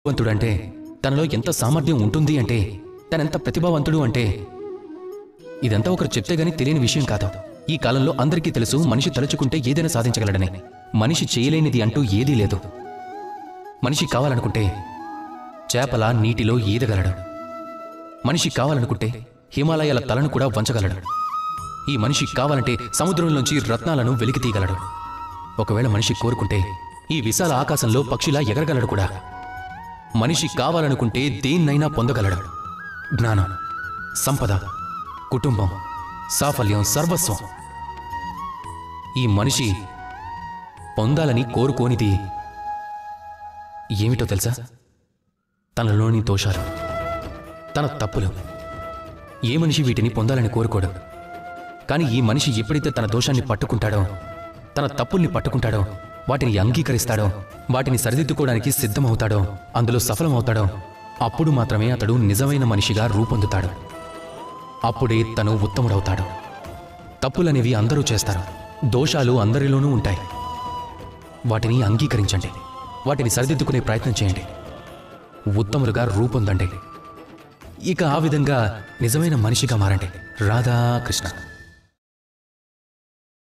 వంతుడంటే తనలో ఎంత సామర్థ్యం ఉంటుంది అంటే తనెంత ప్రతిభావంతుడు అంటే ఇదంతా ఒకరు చెప్తే గానీ తెలియని విషయం కాదు. ఈ కాలంలో అందరికీ తెలుసు మనిషి తలుచుకుంటే ఏదైనా సాధించగలడని. మనిషి చేయలేనిది అంటూ ఏదీ లేదు. మనిషి కావాలనుకుంటే చేపల నీటిలో ఈదగలడు. మనిషి కావాలనుకుంటే హిమాలయాల తలను కూడా వంచగలడు. ఈ మనిషి కావాలంటే సముద్రంలోంచి రత్నాలను వెలికి తీయగలడు. ఒకవేళ మనిషి కోరుకుంటే ఈ విశాల ఆకాశంలో పక్షిలా ఎగరగలడు కూడా. మనిషి కావాలనుకుంటే దేన్నైనా పొందగలడు. జ్ఞానం, సంపద, కుటుంబం, సాఫల్యం, సర్వస్వం. ఈ మనిషి పొందాలని కోరుకోనిది ఏమిటో తెలుసా? తనలోని దోషాలు, తన తప్పులు. ఏ మనిషి వీటిని పొందాలని కోరుకోడు. కానీ ఈ మనిషి ఎప్పుడైతే తన దోషాన్ని పట్టుకుంటాడో, తన తప్పుల్ని పట్టుకుంటాడో, వాటిని అంగీకరిస్తాడో, వాటిని సరిదిద్దుకోవడానికి సిద్ధమవుతాడో, అందులో సఫలమవుతాడో, అప్పుడు మాత్రమే అతడు నిజమైన మనిషిగా రూపొందుతాడు. అప్పుడే తను ఉత్తముడవుతాడు. తప్పులనేవి అందరూ చేస్తారు. దోషాలు అందరిలోనూ ఉంటాయి. వాటిని అంగీకరించండి. వాటిని సరిదిద్దుకునే ప్రయత్నం చేయండి. ఉత్తములుగా రూపొందండి. ఇక ఆ విధంగా నిజమైన మనిషిగా మారండి. రాధాకృష్ణ.